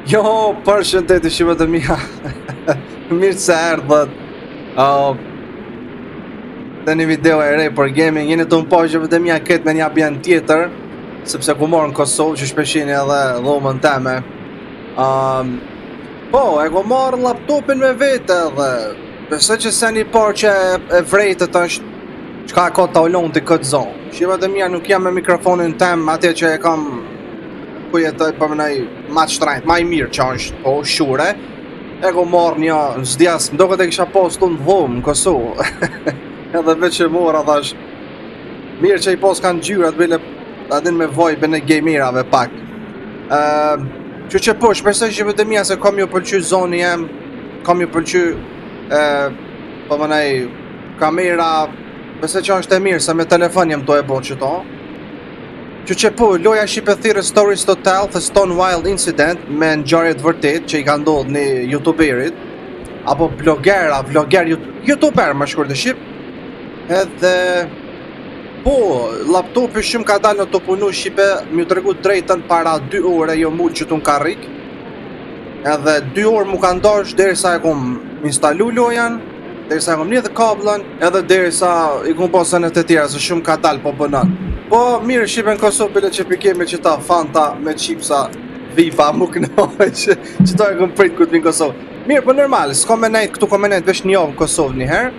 Jo, përshëndetje shiva të mia. Mirë se erdhët. Të një video e re për gaming. Jeni të më pojshëve të mia këtë me një abjen tjetër, sepse ku morë në Kosovë që shpeshini edhe dhomën teme. Po, e ku morë laptopin me vete dhe besoj që se një parë që e vrejtët është qka e ka të ullon të këtë zonë. Shiva të mia nuk jam me mikrofonin tem atje që e kam ku jetoj për mënej ma të shtrajt, ma i mirë që është, po, shure. E ku marrë një zdjas, më doket e kisha postu në dhomë në Kosovë. Edhe veç e mora thash, mirë që i pos kanë gjyrat, bile adin me voj bëne gamerave pak. Që po, shpresoj që vëtë mija se kom ju pëlqy zoni jem, kom ju pëlqy, për mënej, kamera, besoj që është e mirë, se me telefon jem to e bo që to. Që po, loja shqipe thirë Stories to Tell, The Stone Wild Incident, me ngjarje të vërtet që i ka ndodhur një youtuberit, apo vlogger, youtuber më shkurt të shqip, edhe, po, laptopi shumë ka dalë në të punu shqipe, më tregu drejtën para 2 ore, jo mull që t'un karrik, edhe 2 orë mu ka ndosh, derisa e kom instalu lojan, derisa e kom një dhe kablën, edhe derisa i kom posën e të tjera, se shumë ka dalë po bënën. Po, mirë, shqipe në Kosovë, bile që pikemi që ta Fanta me qipsa Viva, mu kënoj, që ta e këm prit këtë vinë Kosovë. Mirë, po normal, s'ko me nejtë, këtu ko me nejtë vesh një javë në Kosovë njëherë,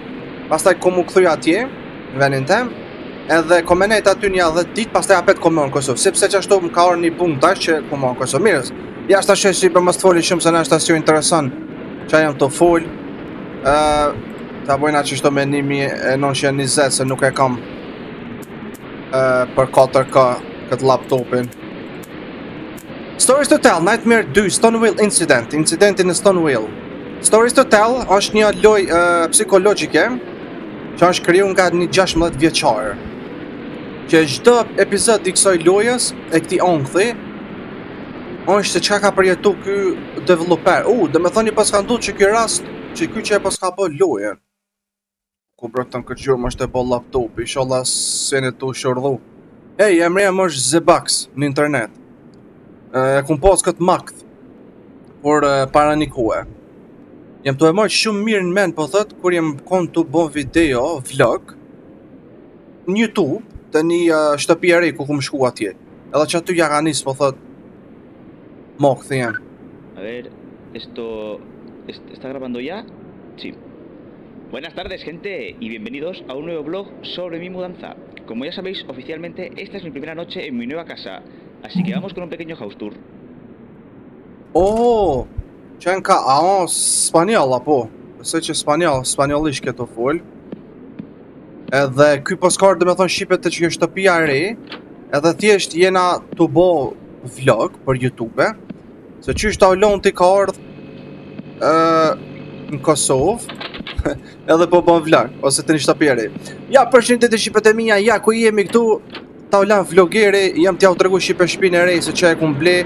pastaj ko mu këthuj atje, në venin tem, edhe ko me nejtë aty një 10 ditë, pastaj apet ko me në Kosovë, sepse që ashtu më ka orë një punë tash që ko me në Kosovë. Mirës, jashtë ashtë shqipe më s'foli shumë, se në ashtë asjo intereson që jam të fol, ta bojna që shto me 1920, se nuk e kam për 4K këtë laptopin. Stories to Tell, Nightmare 2, Stonewall Incident, incidentin në Stonewall. Stories to Tell është një lojë psikologjike që është kriju nga një 16 vjeçar. Që çdo epizod i kësaj lojës e këtij onkthi është se çka ka përjetu ky developer. Dhe me thoni pas ka ndodhur që ky rast, që ky që e pas ka bë lojën. Ku brotën këtë gjurë më është e bo laptopi, inshallah se në të shordhu. Hej, emreja më është Zebax në internet. E kum pas këtë makth, por para një kohë. Jem të e marrë shumë mirë në men, po thët, kur jem konë të bon video, vlog, në YouTube, të një shtëpi e re ku kum shku atje. Edhe që aty ja ka nisë, po thët, makthi jem. A ver, esto está grabando ya? Sí. Buenas tardes, gente, y bienvenidos a un nuevo vlog sobre mi mudanza. Como ya sabéis, oficialmente esta es mi primera noche en mi nueva casa, así que vamos con un pequeño house tour. Oh, qenë ka, spanjol apo? Besoj që spanjolisht këto fol. Edhe ky poskar dhe me thonë shqipe të që kjo shtëpia e re, edhe thjesht jena të bo vlog për YouTube, se që është aulon t'i ka ardhë në Kosovë, edhe po bën vlog, ose të një shtëpi e re. Ja, përshëndetje shqipet e mia, ja, ku jemi këtu, ta ulan vlogeri, jam t'ja u tregu shqipe shpinë e re, se që e kum ble.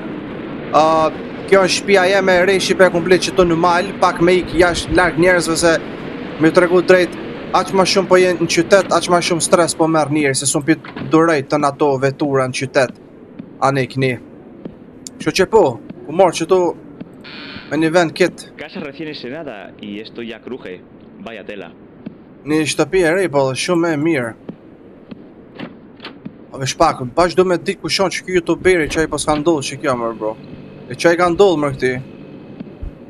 Kjo është shtëpia jeme e re, shqipe e kum ble që të në mal, pak me ik jashtë larg njerëzve, se me u tregu drejt, aq ma shumë po jenë në qytet, aq ma shumë stres po merr njerëz, se sun pit durejt të në ato vetura në qytet, anë i këni. Kështu që po, ku morë që tu, me një vend kit. Casa recién estrenada y esto ya cruje. Vaya tela. Një shtëpi e re, po dhe shumë e mirë. Ove shpakën, bash do me ditë kushon që kjo youtuberi që i pas ka ndodhë që kjo mërë bro. E që i ka ndodhë mërë këti.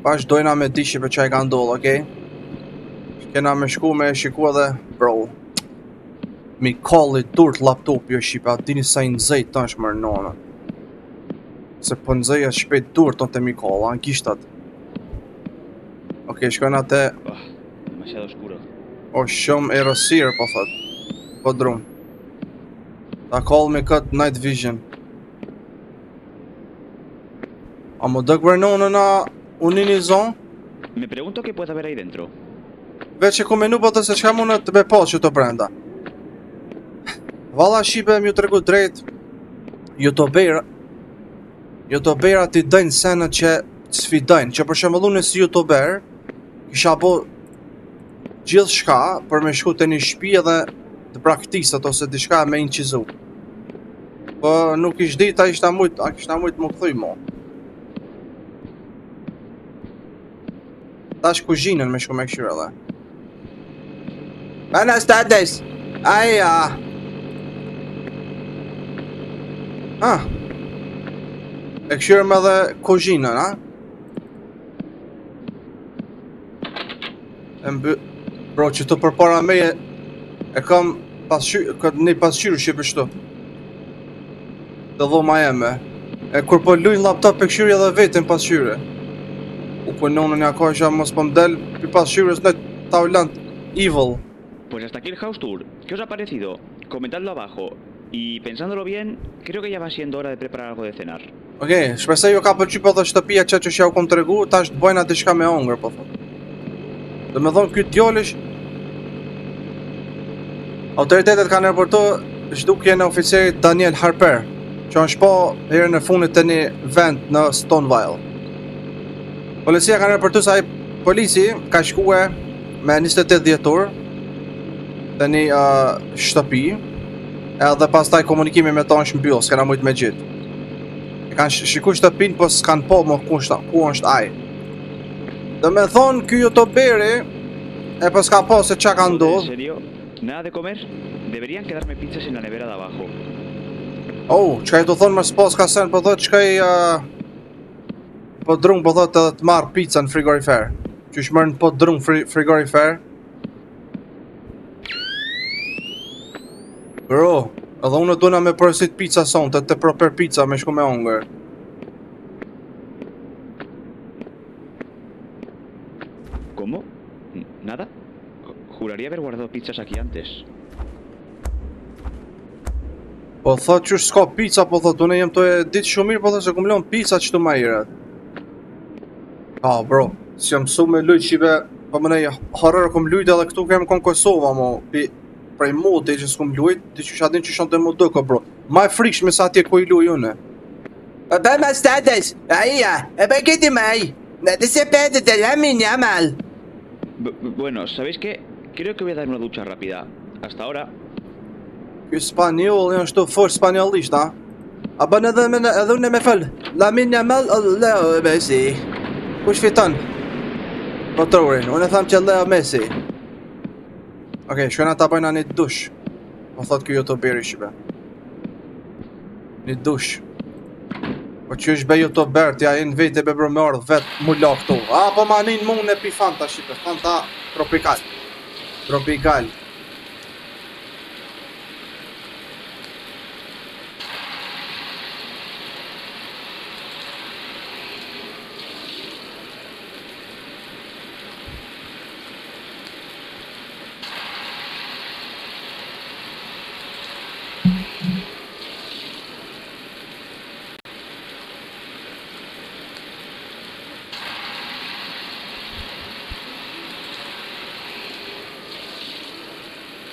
Bash dojna me di që për që i ka ndodhë, okej? Kena me shku me shiku edhe, bro. Mi kalli durt laptopi o shqipe, a dini sa i nëzëjt të është mërë nonë. Se për nëzëjt shpejt durt të mi kalla, në gishtat. Okej, shkojnë atë. Demasiado oscuro. O shumë erosirë, po thot. Po drum. Ta call me këtë night vision. A më dëk vërnonë na unin i zonë? Me pregunto qué puede haber ahí dentro. Veç e ku menu po të se qka mune të me pas që të brenda. Valla shqipe më ju të regu drejt. Youtubera t'i dëjnë senët që sfidojnë. Që për shemëllu nësi youtuber, kisha po gjithë shka për me shku të një shpi edhe të praktisat ose diçka me incizu. Po nuk ish dit, a kishta mujt më këthuj mo. Tash kuzhinën me shku me këshyra dhe. Buenas tardes! Aja! E këshyra me dhe kuzhinën, a? Bro, që të përpara meje e kam një pasqyrë që për shtu. Dhe dhoma jeme. E kur po lujnë laptop e këshyri edhe vetën pasqyre. U punonën ja ka isha mos po mdel për pasqyrës në taulant evil. Pues hasta aquí el house tour. ¿Qué os ha parecido? Comentadlo abajo. Y pensándolo bien, creo que ya va siendo hora de preparar algo de cenar. Okej, shpresoj ju ka pëlqyer po dhe shtëpia që ja u kom tregu, tash të bojna diçka me hongër po thot. Do me thonë ky djalish autoritetet kanë raportu zhdukje në oficerit Daniel Harper, që është po herë në fundit të një vend në Stonewall. Policia kanë raportu se ai polici ka shkue me 28 dhjetor të një shtëpi, edhe pastaj komunikimi me ta është mbyll, s'kana mujt me gjithë. E kanë shiku shtëpin, po s'kanë po më ku është ai. Do me thonë ky youtuberi e po s'ka po se qa ka ndodh. ¿En serio? ¿Nada de comer? Deberían quedarme pizzas en la nevera de abajo. Oh, qka i do thonë më s'po s'ka sen, po thot qka i po drung po thot edhe të marrë pizza në frigorifer. Qysh mërën po drung frigorifer. Bro, edhe unë duna me përësit pizza sonte, të proper pizza me shku me hongër. ¿Cómo? ¿Nada? Juraría haber guardado pizzas aquí antes. Po thot qysh s'ka pizza, po thot unë jem të e ditë shumë mirë, po thot se kum lon pizza qëtu ma iret. Bro, si jam mësu me lujt qive, po më nej harër kum lujt edhe këtu kem kon Kosova mo, prej moti që s'kum lujt, di që shatin që shon të mu dëko bro. Ma e frikshme sa atje ku i luj une. Buenas tardes, ahí, ¿qué te mai? Despede de la miña mal. Bueno, ¿sabéis qué? Creo que voy a dar una ducha rápida. Hasta ahora. Ky spanjoll janë shtu fort spanjollisht, a? A bën edhe unë me fal. La miña mal, Leo Messi. Kush fiton? Motorin, unë tham që Leo Messi. Okej, shkojna ta bëjna një dush. Po thot ky youtuberi shibe. Një dush. Po që është be youtuber, t'ja jenë vete be bro me ardhë vetë mu la këtu. Po ma nin mu në pi Fanta shipe, Fanta Tropical. Tropical.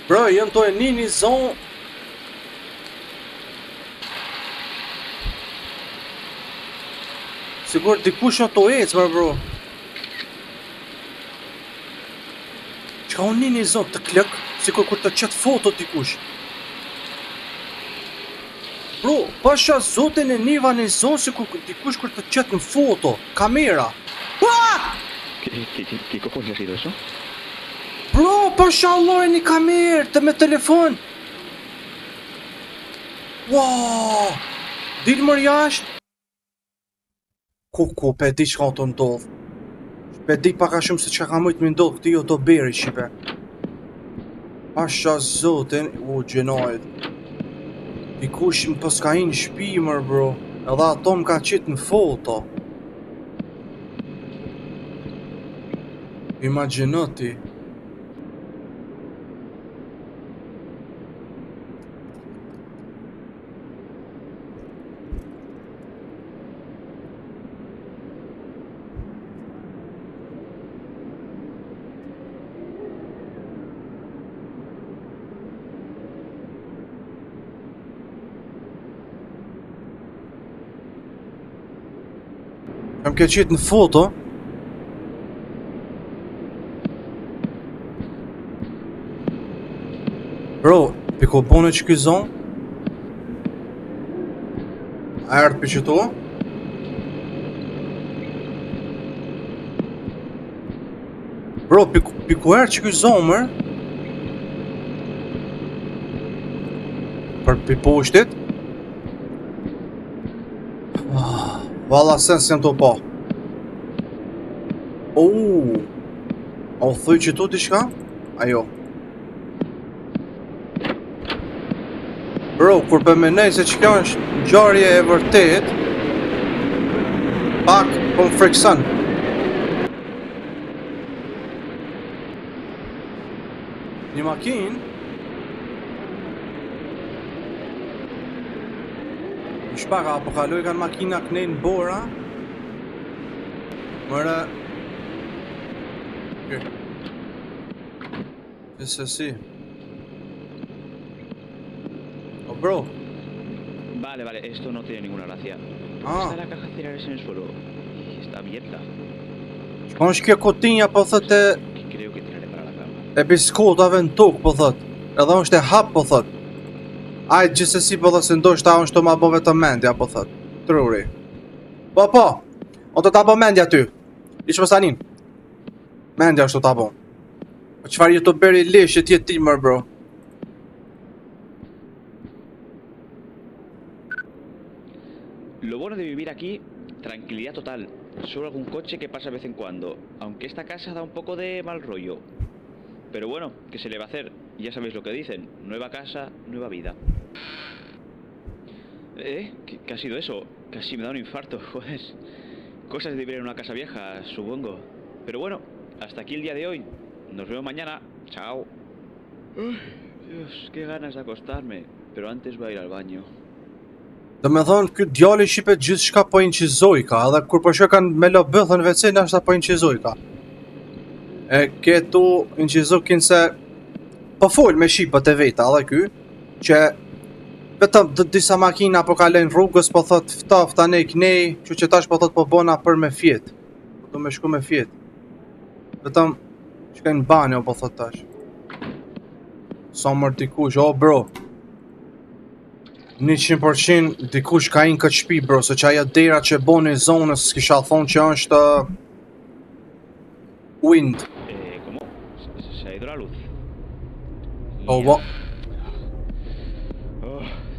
Bro, jem to e një zonë. Sigur dikush në to ecë, bro. Qka unë një zonë të klëk, sikur kur të qëtë foto dikush. Bro, pasha zotin e niva një zonë, sikur dikush kur të qëtë në foto, kamera. ¿Qué cojones ha sido eso? Bro, pasha Allah e një kamerë të me telefon. Wow, dilë mërë jashtë. Ku, pe di qka të ndodhë. Pe di paka shumë se që ka mujtë me ndodhë këti youtuberi qipe. Pasha zotin, gjenajt. Dikush më pëska i në shpimër, bro. Edhe ato më ka qitë në foto. Imaginati. Kam ke qitë në foto. Bro, piko bone që ky zonë. A erdë për qëto. Bro, piku herë që ky zomër për pipushtit. Valla sens jam të po. A u thuj që tu diçka? Ajo. Bro, kur përmenej se që kjo është ngjarje e vërtet, pak po më frikson. Një makinë në shpaka, po kaloj kanë makina kënej në bora. Mëre Ese sí. Oh, bro. Vale, esto no tiene ninguna gracia. Ah. Está la caja de cereales en el suelo y está abierta. Shko është kjo kutinja po thot Creo que tiraré para la cama. e biskotave në tokë po thot. Edhe është e hap po thot. Ajt gjithsesi po thot se ndoshta është të ma bo vetëm mendja po thot. Truri. Po, unë të ta bo mendja ty. Ish më sanin. Mendja është të ta bo. Po qëfar youtuberi lesh e tjetë ti mër bro. Lo bueno de vivir aquí, tranquilidad total. Solo algún coche que pasa de vez en cuando. Aunque esta casa da un poco de mal rollo. Pero bueno, ¿qué se le va a hacer? Ya sabéis lo que dicen. Nueva casa, nueva vida. ¿Qué ha sido eso? Casi me da un infarto, joder. Cosas de vivir en una casa vieja, supongo. Pero bueno, hasta aquí el día de hoy. Nos vemos mañana. Chao. Dios, qué ganas de acostarme. Pero antes voy a ir al baño. Dhe me thonë, ky djali shqipet gjithë shka po inqizoj ka, edhe kur po shë kanë me lo bëthën vece, nështë po inqizoj ka. E këtu inqizoj kinë se po full me shqipët e veta, edhe ky, që vetëm disa makina po kalen rrugës, po thot fta nej knej, që tash po thot po bona për me fjet. Po du me shku me fjet. Vetëm shkajnë banjo, po thot tash. Sa mër dikush, o bro. 100% dikush ka in këtë shpi bro, se që aja dera që boni zonës s'kisha thonë që është wind. ¿Cómo? ¿Se ha ido la luz? O bo,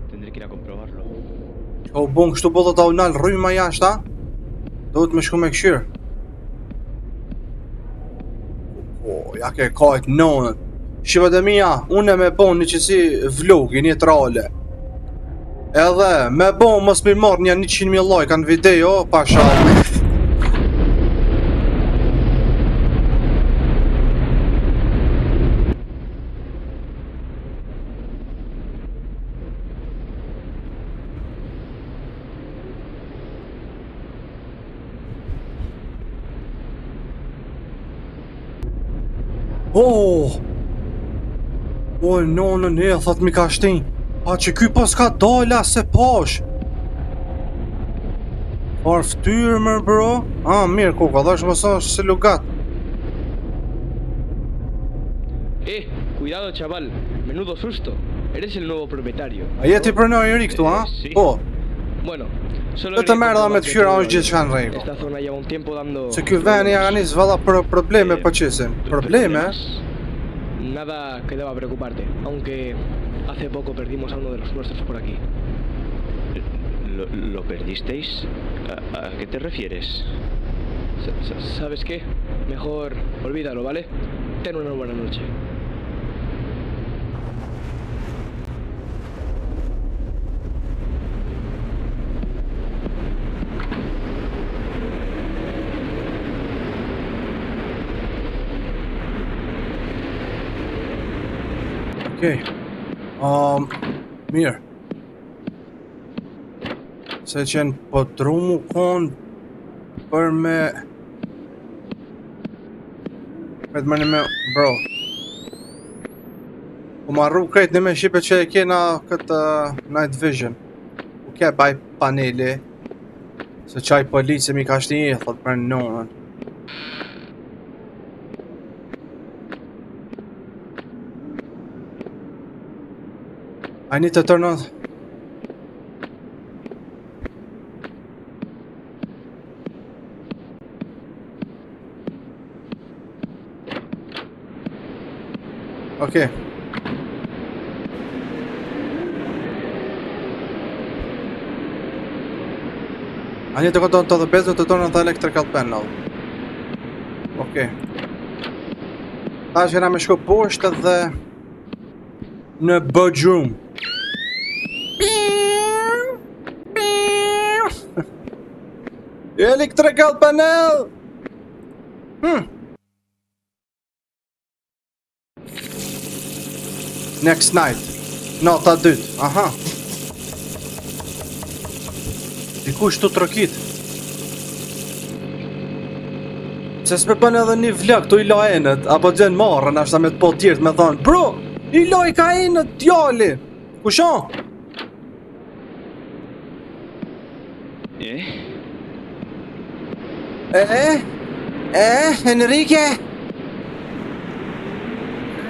Tendré que ir a comprobarlo. o bon, kështu bo dhe ta unal rryma jashta, duhet me shku me këshirë. Ja ke kajt nonët. Shqipat e mija, unë me bon një qësi vlogi, një trale. Edhe me bon mos mi marrë një 100.000 like në video, pasha. O, nonën e, thot mi ka shtin. Pa që ky pas ka dala se pash. Par ftyrë mër bro. Mirë koka, dhash mësa është se lugat. Cuidado chaval, menudo susto. Eres el nuevo propietario. A jeti pronoj i ri këtu, Sí. Po, Bueno, solo dhe të quería merë dhe me comprobar të que fyra todo është gjithë qanë rejko. Esta zona lleva un tiempo dando... Se ky veni ja ka nis valla për probleme për qesin. Probleme? Nada que deba preocuparte, aunque hace poco perdimos a uno de los nuestros por aquí. ¿Lo perdisteis? ¿A qué te refieres? ¿Sabes qué? Mejor olvídalo, ¿vale? Ten una buena noche. Okej. Mirë. Se qenë po drumu konë për me... Këtë më një me... Bro. Po marru krejt një me shqipe që e kena këtë Night Vision. U ke baj paneli. Se qaj polici mi ka shti e, thot për nonën. I need to turn on. Okej. Ani të këto të bezët të tonë të electrical panel. Okej. Ta që jena me shku poshtë dhe në bedroom. Electrical panel! Next night. Nota 2. Aha. Dikush të trokit. Se s'me bën edhe një vlog të i la enët, apo gjenë marrën ashta me të po tjertë me thonë bro, i la i ka enët djali. Kushon? Enrique?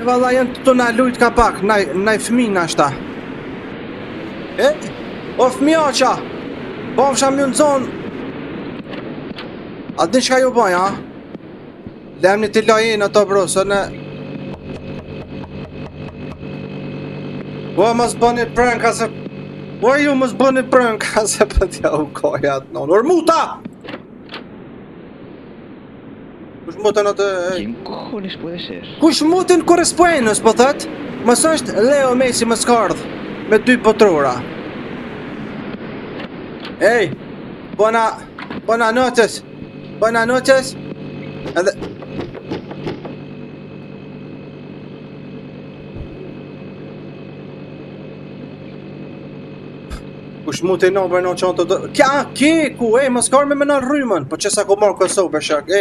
Valla janë të na lujt ka pak, naj fëmin ashta. O fëmjaqa, bofsha mjë në zonë. A të një qka ju bëj, ha? Lemni t'i lajin ato bro, së në... Ua mës bëni prank, se... Ua ju mës bëni prank, se për t'ja u koja atë non. Ormuta! Kush mutën atë... ¿Quién cojones puede ser? Kush mutën kërës puenës, po thët? Mës është Leo Messi më skardh, me 2 potrora. Ej, bona noches. Bona noches. Edhe... Kush mutë i nabër në qanë të do... Kja, ku, më s'kar me në rrymën. Po që sa ku marrë Kosovë për shak,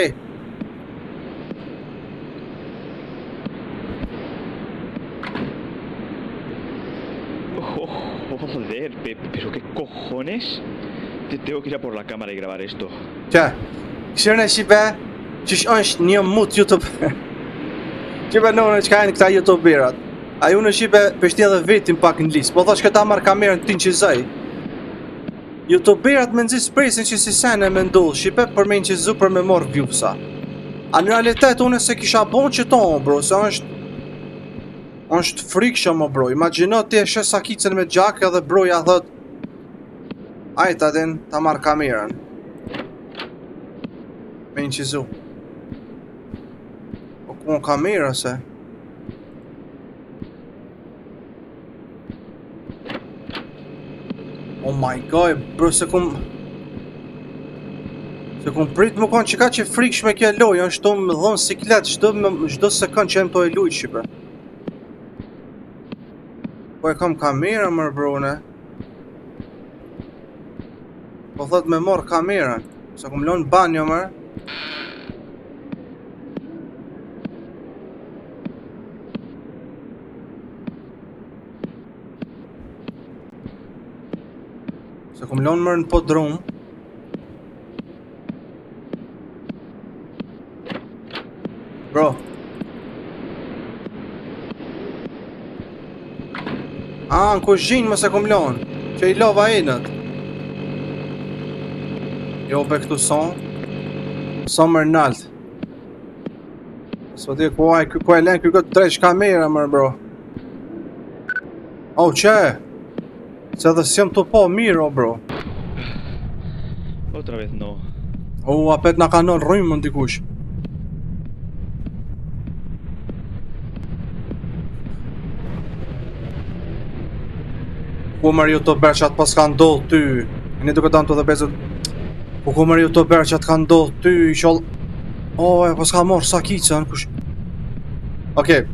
Joder, pero qué cojones. Tengo que ir a por la cámara y grabar esto. Qa, këshirën e Shqipe, qysh është një mut YouTube. Shqipe në që kajnë këta YouTuberat. A ju në Shqipe pështin edhe vetin pak në lisë. Po thash këta marrë kamerën të tin që zaj. YouTuberat me nëzis presin që si sene me ndullë Shqipe për me në që zu për me morë viewsa. A në realitet unë se kisha bon që tonë bro, se është frikshëm o bro. Imagino ti e shes sakicën me gjak edhe broja thot ajta din ta marrë kamerën. Me në që zu. Po ku në kamera se? Oh my god, bro, se kum prit më konë që ka që frikshme kja loj, janë shto më dhonë siklet, shdo sekund që jem to e lujt Shqipe. Po e kam kamera mërë bro, ne? Po thot me morë kamerën, se kum lonë banjo mërë. Se kum lonë mërë në podrum. Bro. Në kuzhinë më se kum lonë. Që i lova enët. Jo be këtu son. Son mërë nalt. Së di ku e len kjo këtë treq kamera mërë bro. Oh, që? Se edhe si jam të po mirë o bro. Otra vez no. Apet na ka nënë rrymën dikush. Ku mërë YouTuber që atë pas ka ndodhë ty. Një duke danë të dhe bezët. Ku mërë YouTuber që atë ka ndodhë ty. Qoll... e pas ka morë sakicën. Kush... Okej.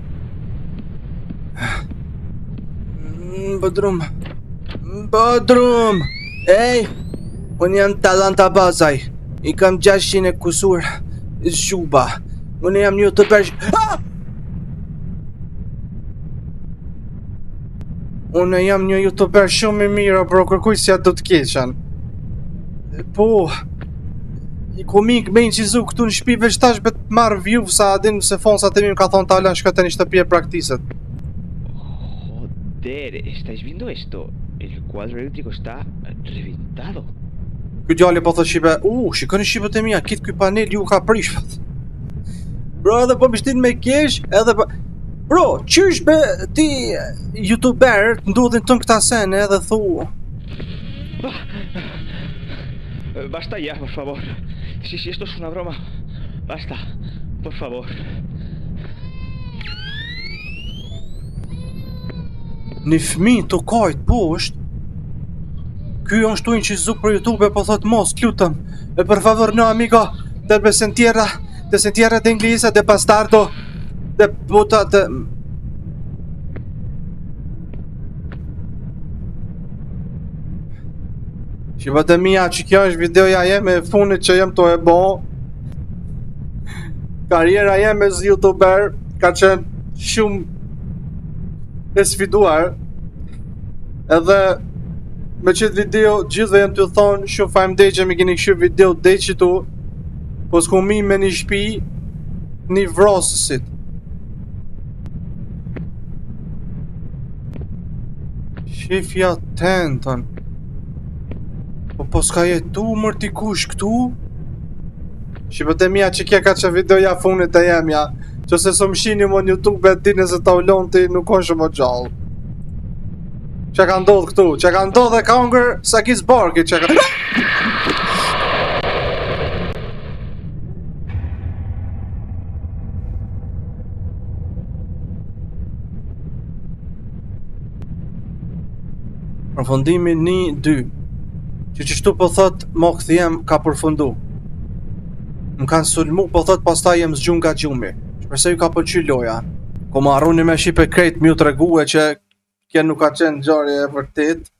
Bodrum. Ej, unë jam Talanta Bazaj. I kam 600 kusur zhuba. Unë jam një YouTuber... Unë jam një YouTuber shumë i mirë, bro, kërkuj si atë do të keqen. Po... I komik me në qizu këtu në shpi veç tash bet marrë view sa adin se fonsat e mi më ka thonë talan shkëtë një shtëpi e praktiset. Joder, ¿estáis viendo esto? El cuadro eléctrico está reventado. Ky djali po thë shipe, shikoni shipët e mia, kitë ky panel ju ka prish. Bro, edhe po bishtin me kesh, edhe po... Bro, qysh be ti youtuber ndodhin tën këta sene edhe thu Basta ya, por favor. Si esto es una broma. Basta, por favor. një fëmijë të kajt poshtë. Ky është tu incizu për YouTube, po thot mos, lutem. E per favor no amigo, te sentiera de inglese de bastardo de puta de Që vëtë mija që kjo është videoja jeme e funit që jem të e bo. Karriera jeme si youtuber ka qenë shumë e sfiduar. Edhe me qëtë video gjithve jem të thonë shumë faleminderit që mi keni këshu video dhe që tu. Po s'ku mi me një shpi një vrosësit. Shifja tentën. Po s'ka jetu mërti kush këtu? Shqipët e mija që kje ka që videoja funit e jemja. Që se së më shini më në YouTube e dini se ta ullon ti nuk konë shumë o gjallë. Që ka ndodhë këtu? Që ka ndodhë e ka ngër Sakis Barki që ka... Përfundimi 1-2. Që qështu po thot, mo këthijem ka përfundu. Më kanë sulmu, po thot, pastaj jem zgjun nga gjumi. Shpërse ju ka pëlqy loja. Ko më arruni me shipe krejt, mi u të reguhe që kje nuk ka qenë gjarje e vërtit.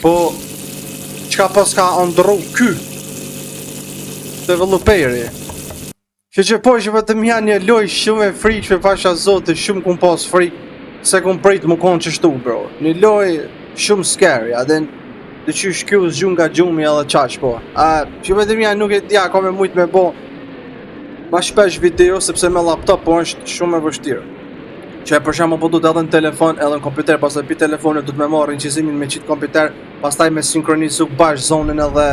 Po, qka pas ka ndru ky? Developeri. Që po që vetëm janë një loj shumë e frikë, që pasha zote, shumë kun pas frikë, se kun prit më konë qështu, bro. Një loj shumë scary, adin... Dhe që shkju zgjun nga gjumi edhe qaq po. Që vetëm ja nuk e dja ka me mujt me bo ma shpesh video sepse me laptop po është shumë e vështirë. Që e për shembull po du të edhe në telefon edhe në kompjuter, pastaj pi telefonit du të me marrë incizimin me qitë kompjuter, pastaj me sinkronizu bash zonin edhe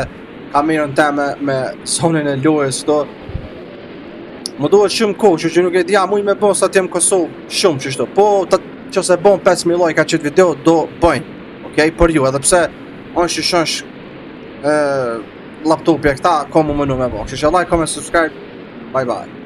kamerën teme me zonin e lojës këto. Më duhet shumë kohë, që nuk e dja mujt me bo sa t'jem Kosovë shumë qështu. Po që se bon 5.000 like ka qëtë video do bëjnë. Okej, për ju, edhe pse është që shënsh laptopja këta, ko mu mënu me bo. Që like, comment, subscribe, bye bye.